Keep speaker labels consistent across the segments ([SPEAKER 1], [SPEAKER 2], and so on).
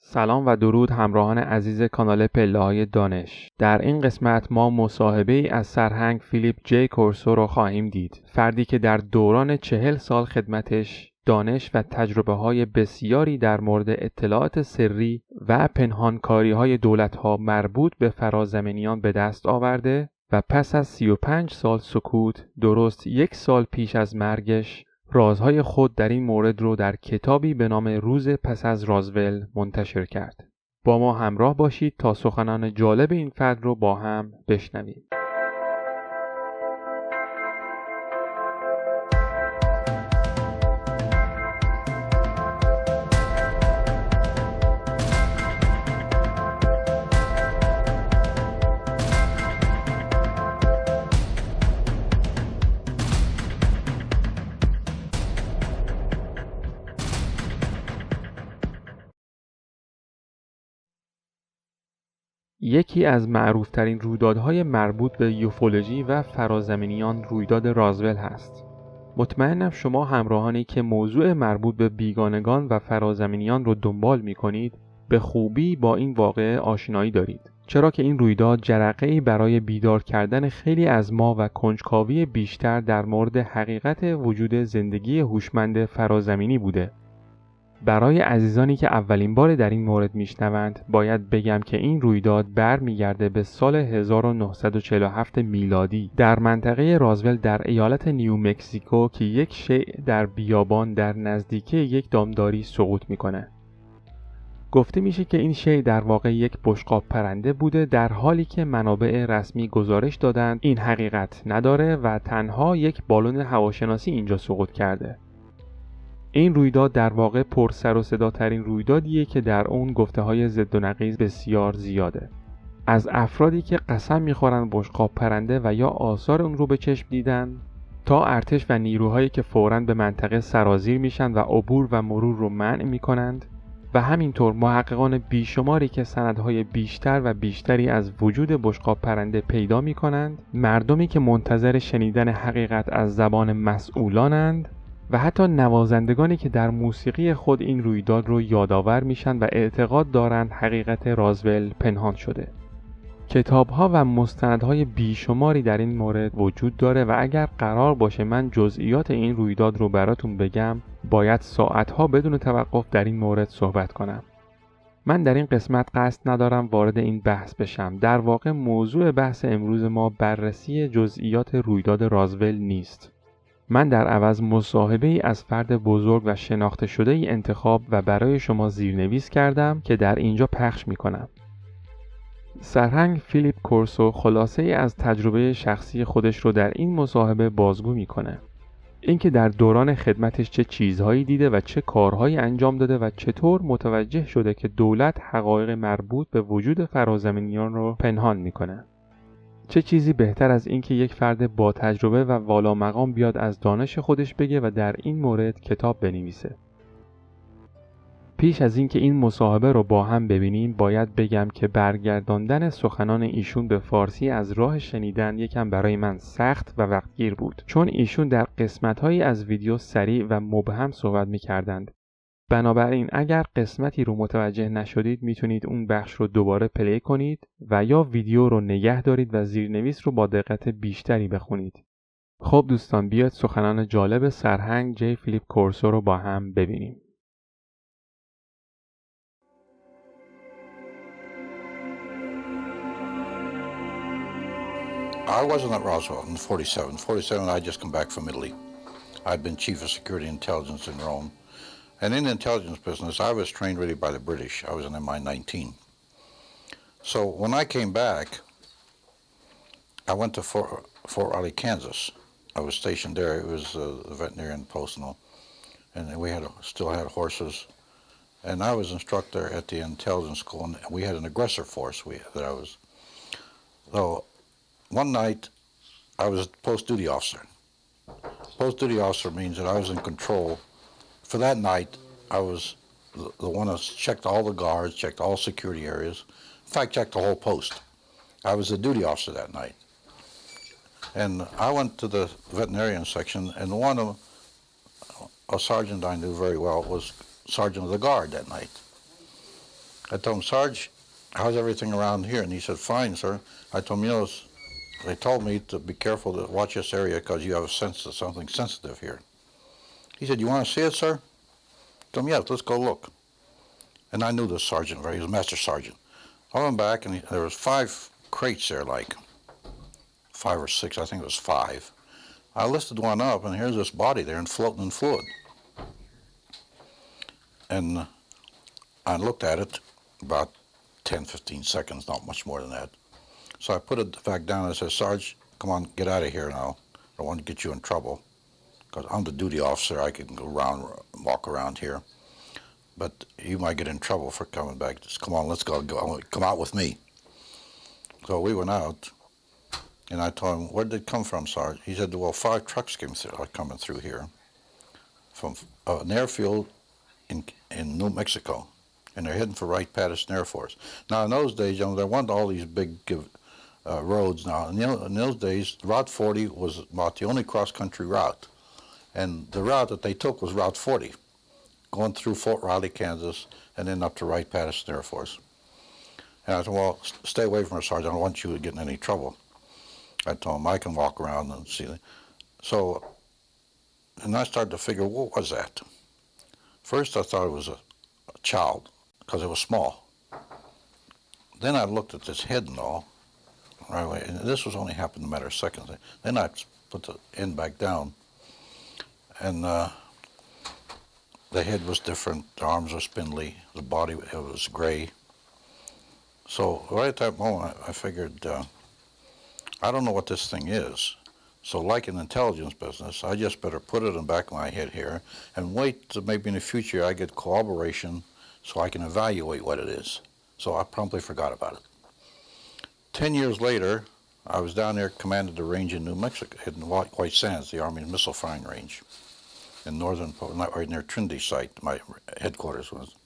[SPEAKER 1] سلام و درود همراهان عزیز کانال پله‌های دانش. در این قسمت ما مصاحبه ای از سرهنگ فیلیپ جی کورسو را خواهیم دید. فردی که در دوران 40 سال خدمتش دانش و تجربه های بسیاری در مورد اطلاعات سرری و پنهانکاری های دولتها مربوط به فرازمینیان به دست آورده و پس از 35 سال سکوت، درست 1 سال پیش از مرگش، رازهای خود در این مورد رو در کتابی به نام روز پس از رازول منتشر کرد. با ما همراه باشید تا سخنان جالب این فرد رو با هم بشنویم. یکی از معروفترین رویدادهای مربوط به یوفولوژی و فرازمینیان رویداد رازول هست. مطمئنم شما همراهانی که موضوع مربوط به بیگانگان و فرازمینیان رو دنبال می کنید به خوبی با این واقعه آشنایی دارید، چرا که این رویداد جرقه‌ای برای بیدار کردن خیلی از ما و کنجکاوی بیشتر در مورد حقیقت وجود زندگی هوشمند فرازمینی بوده. برای عزیزانی که اولین بار در این مورد میشنوند باید بگم که این رویداد برمیگرده به سال 1947 میلادی در منطقه رازول در ایالت نیومکزیکو که یک شیء در بیابان در نزدیکی یک دامداری سقوط میکنه. گفته میشه که این شیء در واقع یک بشقاب پرنده بوده، در حالی که منابع رسمی گزارش دادند این حقیقت نداره و تنها یک بالون هواشناسی اینجا سقوط کرده. این رویداد در واقع پر سر و صدا ترین رویدادیه که در اون گفته های ضد و نقیض بسیار زیاده. از افرادی که قسم میخورن بشقاب پرنده و یا آثار اون رو به چشم دیدن تا ارتش و نیروهایی که فوراً به منطقه سرازیر میشن و عبور و مرور رو منع میکنند و همینطور محققان بیشماری که سندهای بیشتر و بیشتری از وجود بشقاب پرنده پیدا میکنند، مردمی که منتظر شنیدن حقیقت از زبان مسئولانند و حتی نوازندگانی که در موسیقی خود این رویداد رو یادآور میشن و اعتقاد دارند حقیقت رازول پنهان شده. کتاب‌ها و مستندهای بیشماری در این مورد وجود داره و اگر قرار باشه من جزئیات این رویداد رو براتون بگم باید ساعتها بدون توقف در این مورد صحبت کنم. من در این قسمت قصد ندارم وارد این بحث بشم. در واقع موضوع بحث امروز ما بررسی جزئیات رویداد رازول نیست. من در عوض مصاحبه ای از فرد بزرگ و شناخته شده ای انتخاب و برای شما زیرنویس کردم که در اینجا پخش می کنم. سرهنگ فیلیپ کورسو خلاصه ای از تجربه شخصی خودش رو در این مصاحبه بازگو می کنه. اینکه در دوران خدمتش چه چیزهایی دیده و چه کارهایی انجام داده و چطور متوجه شده که دولت حقایق مربوط به وجود فرازمینیان رو پنهان می کنه. چه چیزی بهتر از این که یک فرد با تجربه و والا مقام بیاد از دانش خودش بگه و در این مورد کتاب بنویسه. پیش از این که این مصاحبه رو با هم ببینیم باید بگم که برگرداندن سخنان ایشون به فارسی از راه شنیدن یکم برای من سخت و وقتگیر بود، چون ایشون در قسمت‌هایی از ویدیو سریع و مبهم صحبت می‌کردند. بنابراین اگر قسمتی رو متوجه نشدید میتونید اون بخش رو دوباره پلی کنید و یا ویدیو رو نگه دارید و زیرنویس رو با دقت بیشتری بخونید. خب دوستان بیاید سخنان جالب سرهنگ جی فیلیپ کورسو رو با هم ببینیم.
[SPEAKER 2] I wasn't at Roswell in 47. 47 I just come back from Italy. I'd been chief of security intelligence in Rome. And in the intelligence business, I was trained really by the British. I was an MI-19. So when I came back, I went to Fort Riley, Kansas. I was stationed there. It was the veterinarian post and all. And we still had horses. And I was instructor at the intelligence school, and we had an aggressor force So one night, I was post-duty officer. Post-duty officer means that I was in control. For that night, I was the one that checked all the guards, checked all security areas, in fact, checked the whole post. I was the duty officer that night. And I went to the veterinarian section, and a sergeant I knew very well was sergeant of the guard that night. I told him, Sarge, how's everything around here? And he said, fine, sir. I told him, they told me to be careful to watch this area because you have a sense of something sensitive here. He said, you want to see it, sir? I told him, yes, let's go look. And I knew this sergeant he was a master sergeant. I went back, and there was 5 crates there, like 5 or 6, I think it was 5. I lifted one up, and here's this body there and floating in fluid. And I looked at it about 10, 15 seconds, not much more than that. So I put it back down and I said, Sarge, come on, get out of here now. I don't want to get you in trouble. Because I'm the duty officer, I can go around, walk around here. But you might get in trouble for coming back. Just come on, let's go. Come out with me. So we went out, and I told him, where did it come from, Sarge? He said, well, 5 trucks are coming through here from an airfield in New Mexico, and they're heading for Wright-Patterson Air Force. Now, in those days, there weren't all these big roads now. In those days, Route 40 was about the only cross-country route, and the route that they took was Route 40, going through Fort Riley, Kansas, and then up to Wright-Patterson Air Force. And I said, well, stay away from her, Sergeant. I don't want you to get in any trouble. I told him I can walk around and see. So, and I started to figure, what was that? First, I thought it was a child, because it was small. Then I looked at this head and all, right away, and this was only happened in a matter of seconds. Then I put the end back down, and the head was different, the arms were spindly, the body, it was gray. So right at that moment, I figured, I don't know what this thing is. So like in intelligence business, I just better put it in the back of my head here and wait till maybe in the future I get corroboration so I can evaluate what it is. So I promptly forgot about it. 10 years later, I was down there, commanded the range in New Mexico, in White Sands, the Army missile firing range, in northern, right near Trinity site, my headquarters was.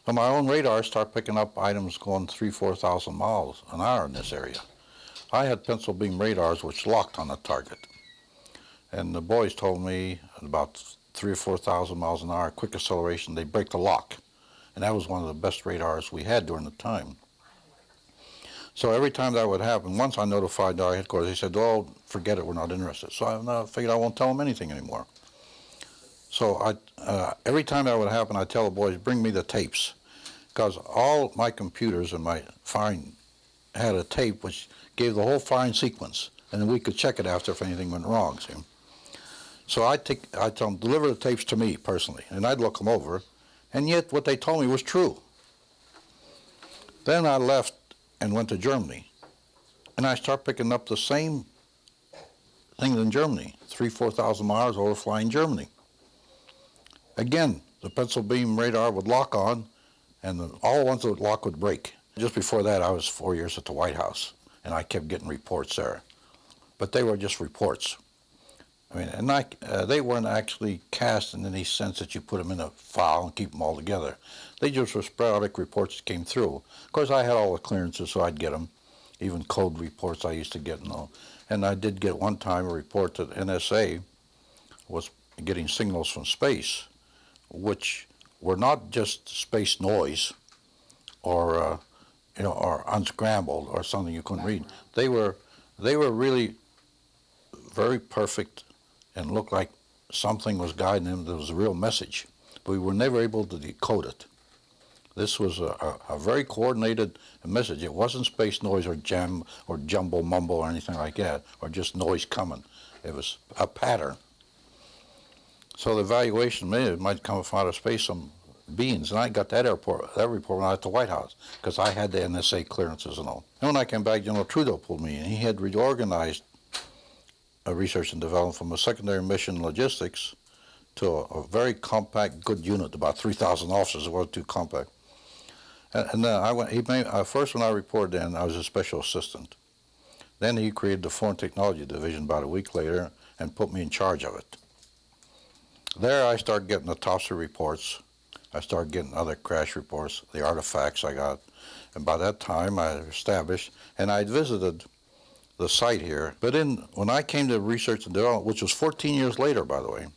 [SPEAKER 2] So my own radar started picking up items going 3,000 to 4,000 miles an hour in this area. I had pencil beam radars which locked on the target. And the boys told me at about 3,000 or 4,000 miles an hour, quick acceleration, they break the lock. And that was one of the best radars we had during the time. So every time that would happen, once I notified our headquarters, they said, oh, forget it, we're not interested. So I figured I won't tell them anything anymore. So every time that would happen, I'd tell the boys, bring me the tapes. Because all my computers and my firing had a tape which gave the whole firing sequence. And then we could check it after if anything went wrong, see? So I'd tell them, deliver the tapes to me personally. And I'd look them over. And yet what they told me was true. Then I left and went to Germany. And I started picking up the same things in Germany, 3,000 to 4,000 miles over flying Germany. Again, the pencil beam radar would lock on, and all the ones that would lock would break. Just before that, I was 4 years at the White House, and I kept getting reports there. But they were just reports. I mean, and they weren't actually cast in any sense that you put them in a file and keep them all together. They just were sporadic reports that came through. Of course, I had all the clearances, so I'd get them, even code reports I used to get and all. And I did get one time a report that NSA was getting signals from space, which were not just space noise or or unscrambled or something you couldn't read. They were really very perfect and looked like something was guiding them. There was a real message, but we were never able to decode it. This was a very coordinated message. It wasn't space noise or jam or jumble mumble or anything like that, or just noise coming. It was a pattern. So the evaluation might come from outer space, some beings, and I got that report when I was at the White House, because I had the NSA clearances and all. And when I came back, General Trudeau pulled me in. He had reorganized research and development from a secondary mission logistics to a very compact, good unit, about 3,000 officers. It wasn't too compact. And I went. First, when I reported in, I was a special assistant. Then he created the Foreign Technology Division about a week later and put me in charge of it. There, I started getting the topsy reports. I started getting other crash reports, the artifacts I got. And by that time, I established, and I'd visited the site here. But when I came to research and development, which was 14 years later, by the way,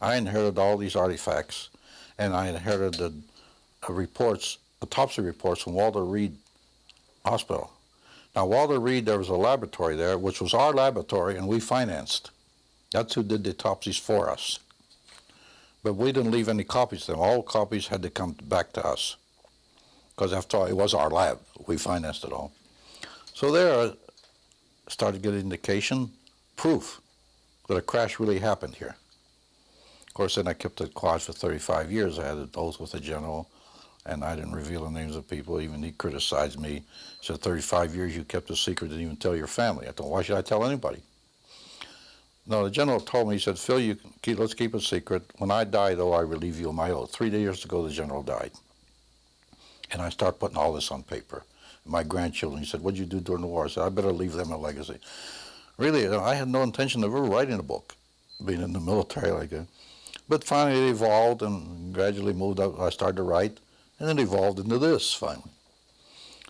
[SPEAKER 2] I inherited all these artifacts, and I inherited reports autopsy reports from Walter Reed Hospital. Now, Walter Reed, there was a laboratory there, which was our laboratory, and we financed. That's who did the autopsies for us. But we didn't leave any copies to them. All copies had to come back to us, because after all, it was our lab. We financed it all. So there I started getting indication, proof that a crash really happened here. Of course, then I kept it quiet for 35 years. I had an oath with the general, and I didn't reveal the names of people. Even he criticized me. He said, 35 years you kept a secret, didn't even tell your family. I thought, why should I tell anybody? No, the general told me, he said, Phil, let's keep it secret. When I die, though, I relieve you of my oath. 3 years ago, the general died. And I started putting all this on paper. My grandchildren, he said, what'd you do during the war? I said, I better leave them a legacy. Really, I had no intention of ever writing a book, being in the military like that. But finally it evolved and gradually moved up. I started to write, and then evolved into this finally.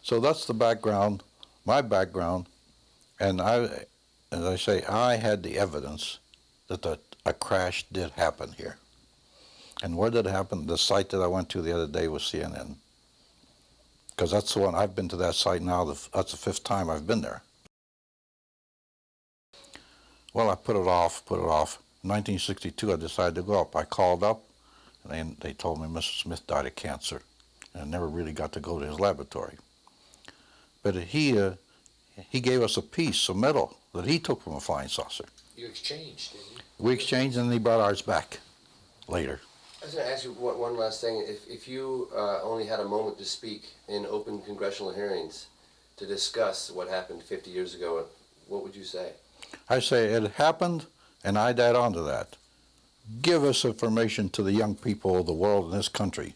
[SPEAKER 2] So that's the background, my background, and as I say, I had the evidence that a crash did happen here. And where did it happen? The site that I went to the other day was CNN. Because that's the one, I've been to that site now, that's the 5th time I've been there. Well, I put it off. In 1962, I decided to go up. I called up, and they told me Mr. Smith died of cancer. And I never really got to go to his laboratory. But he gave us a piece of metal that he took from a flying saucer.
[SPEAKER 3] You exchanged, didn't you?
[SPEAKER 2] We exchanged, and he brought ours back later.
[SPEAKER 3] I was going to ask you one last thing. If you only had a moment to speak in open congressional hearings to discuss what happened 50 years ago, what would you say?
[SPEAKER 2] I say it happened, and I'd add on to that. Give us information to the young people of the world in this country.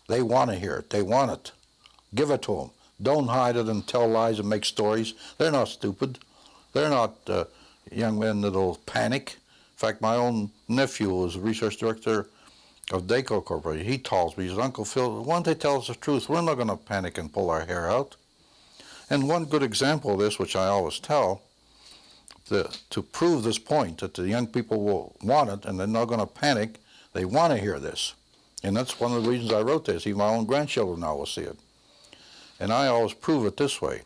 [SPEAKER 2] They want to hear it. They want it. Give it to them. Don't hide it and tell lies and make stories. They're not stupid. They're not young men that'll panic. In fact, my own nephew was a research director of Daco Corporation. He tells me, he says, Uncle Phil, why don't they tell us the truth? We're not going to panic and pull our hair out. And one good example of this, which I always tell, to prove this point, that the young people will want it and they're not going to panic, they want to hear this. And that's one of the reasons I wrote this. Even my own grandchildren now will see it. And I always prove it this way.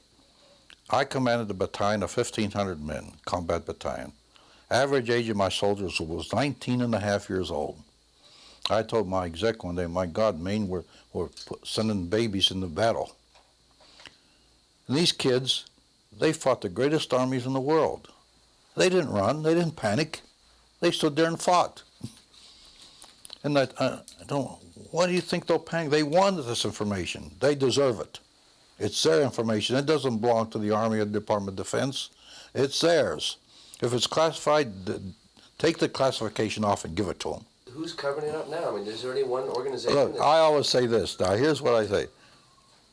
[SPEAKER 2] I commanded a battalion of 1,500 men, combat battalion. Average age of my soldiers was 19 and a half years old. I told my exec one day, my God, Maine, we're sending babies into battle. And these kids, they fought the greatest armies in the world. They didn't run, they didn't panic. They stood there and fought. And why do you think they'll panic? They wanted this information. They deserve it. It's their information. It doesn't belong to the Army or the Department of Defense. It's theirs. If it's classified, take the classification off and give it to them.
[SPEAKER 3] Who's covering it up now? I mean, is there any one organization?
[SPEAKER 2] Look, I always say this. Now, here's what I say.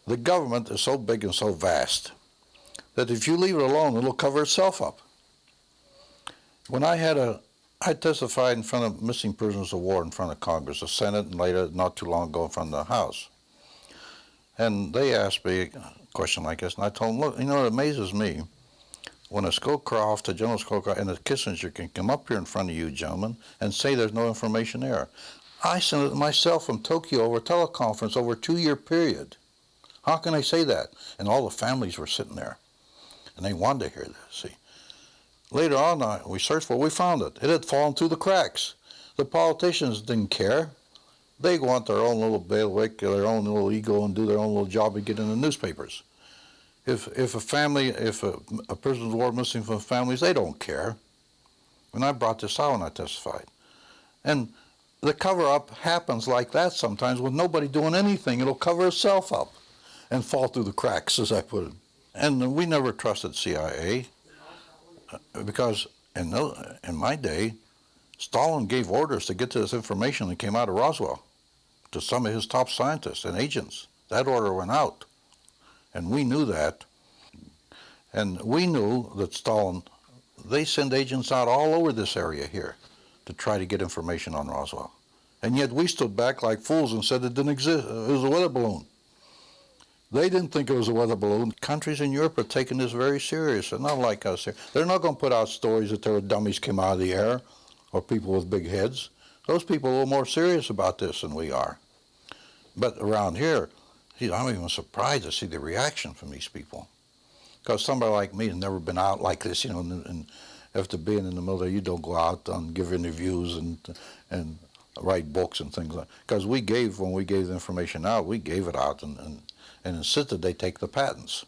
[SPEAKER 2] The government is so big and so vast that if you leave it alone, it'll cover itself up. When I testified in front of missing prisoners of war in front of Congress, the Senate, and later, not too long ago, in front of the House. And they asked me a question like this, and I told them, look, you know, it amazes me when a Scowcroft, a General Scowcroft, and a Kissinger can come up here in front of you, gentlemen, and say there's no information there. I sent it myself from Tokyo over teleconference over a 2-year period. How can I say that? And all the families were sitting there, and they wanted to hear this, see. Later on, we searched for it, we found it. It had fallen through the cracks. The politicians didn't care. They want their own little bailiwick, their own little ego, and do their own little job and get in the newspapers. If a prisoner of war missing from families, they don't care. And I brought this out when I testified. And the cover-up happens like that sometimes with nobody doing anything. It'll cover itself up and fall through the cracks, as I put it. And we never trusted CIA because in my day, Stalin gave orders to get to this information that came out of Roswell to some of his top scientists and agents. That order went out. And we knew that. And we knew that Stalin, they send agents out all over this area here to try to get information on Roswell. And yet we stood back like fools and said it didn't exist. It was a weather balloon. They didn't think it was a weather balloon. Countries in Europe are taking this very serious. They're not like us here. They're not going to put out stories that their dummies came out of the air or people with big heads. Those people are a little more serious about this than we are. But around here, I'm even surprised to see the reaction from these people. Because somebody like me has never been out like this, you know, and after being in the military, you don't go out and give interviews and write books and things like that. Because when we gave the information out, we gave it out and insisted they take the patents.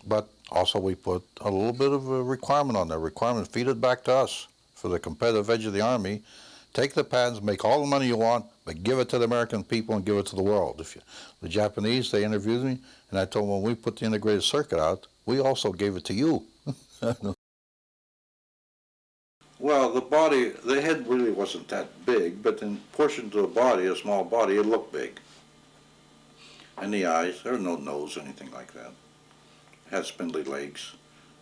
[SPEAKER 2] But also we put a little bit of a requirement on there. Requirement, feed it back to us for the competitive edge of the Army. Take the patents, make all the money you want, but give it to the American people and give it to the world. The Japanese, they interviewed me, and I told them when we put the integrated circuit out, we also gave it to you. Well, the head really wasn't that big, but in portions of the body, a small body, it looked big. And the eyes, there was no nose or anything like that. It had spindly legs.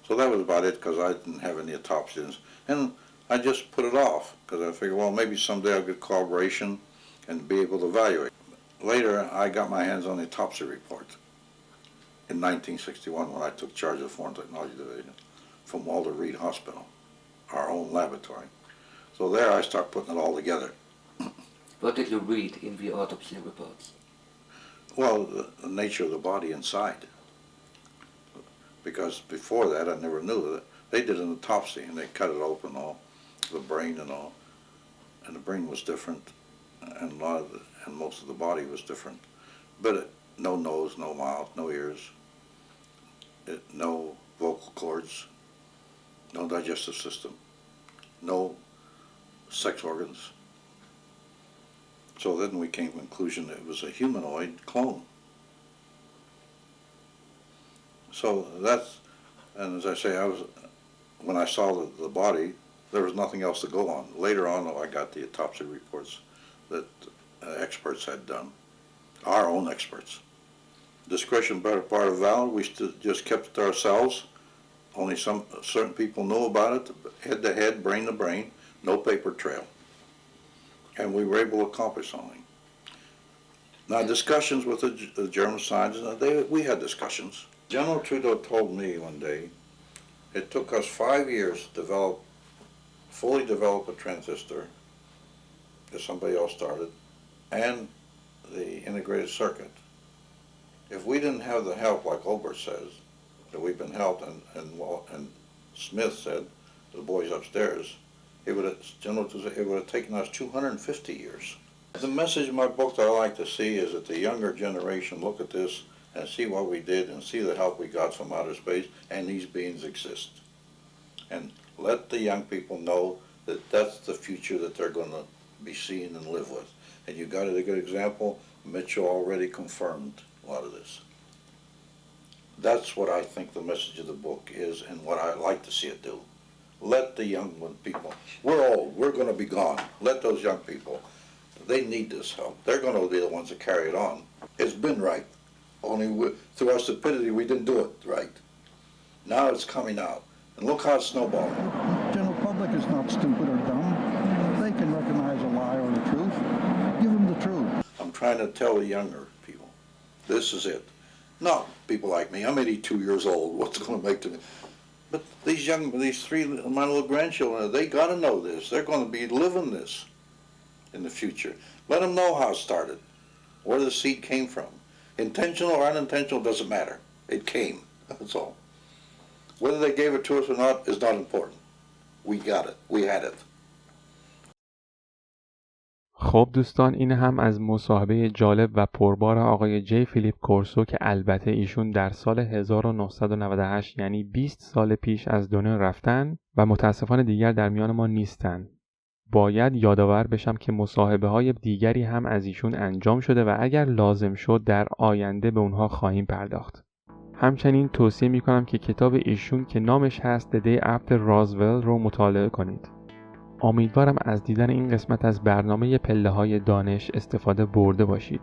[SPEAKER 2] So that was about it, because I didn't have any autopsies. And I just put it off, because I figured, well, maybe someday I'll get corroboration and be able to evaluate. Later, I got my hands on the autopsy report in 1961 when I took charge of the Foreign Technology Division from Walter Reed Hospital, our own laboratory. So there I start putting it all together.
[SPEAKER 4] What did you read in the autopsy reports?
[SPEAKER 2] Well, the nature of the body inside. Because before that, I never knew that. They did an autopsy, and they cut it open, all the brain and all, and the brain was different, and most of the body was different. But no nose, no mouth, no ears, no vocal cords, no digestive system, no sex organs. So then we came to the conclusion that it was a humanoid clone. So that's, and as I say, when I saw the body, there was nothing else to go on. Later on, I got the autopsy reports that experts had done, our own experts. Discretion part of valor, we just kept it to ourselves. Only certain people knew about it, head to head, brain to brain, no paper trail. And we were able to accomplish something. Now, discussions with the German scientists, we had discussions. General Trudeau told me one day, it took us 5 years to fully develop a transistor, that somebody else started, and the integrated circuit. If we didn't have the help, like Oberth says, that we've been helped, and Smith said, the boys upstairs, it would have taken us 250 years. The message in my book that I like to see is that the younger generation look at this and see what we did and see the help we got from outer space, and these beings exist. And let the young people know that that's the future that they're going to be seeing and live with. And you got a good example. Mitchell already confirmed a lot of this. That's what I think the message of the book is, and what I like to see it do. Let the young people, we're old, we're going to be gone. Let those young people, they need this help. They're going to be the ones that carry it on. It's been right. Only through our stupidity, we didn't do it right. Now it's coming out. And look how it's snowballing.
[SPEAKER 5] The general public is not stupid or dumb. They can recognize a lie or the truth. Give them the truth.
[SPEAKER 2] I'm trying to tell the younger people, this is it. Not people like me. I'm 82 years old. What's it going to make to me? But these three, my little grandchildren, they got to know this. They're going to be living this in the future. Let them know how it started, where the seed came from. Intentional or unintentional doesn't matter. It came. That's all. Whether they gave it to us or not is not important. We got it. We had it.
[SPEAKER 1] خب دوستان، این هم از مصاحبه جالب و پربار آقای جی فیلیپ کورسو که البته ایشون در سال 1998 یعنی 20 سال پیش از دنیا رفتن و متاسفانه دیگر در میان ما نیستن. باید یادآور بشم که مصاحبه های دیگری هم از ایشون انجام شده و اگر لازم شد در آینده به اونها خواهیم پرداخت. همچنین توصیه میکنم که کتاب ایشون که نامش هست The Day After Roswell رو مطالعه کنید. امیدوارم از دیدن این قسمت از برنامه پله‌های دانش استفاده برده باشید.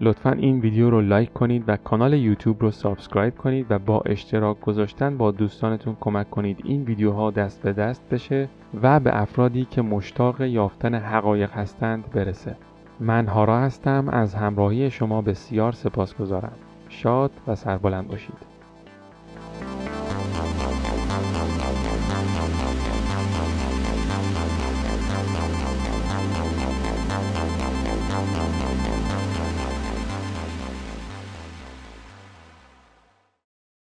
[SPEAKER 1] لطفاً این ویدیو رو لایک کنید و کانال یوتیوب رو سابسکرایب کنید و با اشتراک گذاشتن با دوستانتون کمک کنید این ویدیوها دست به دست بشه و به افرادی که مشتاق یافتن حقایق هستند برسه. من همراه هستم. از همراهی شما بسیار سپاسگزارم. شاد و سربلند باشید.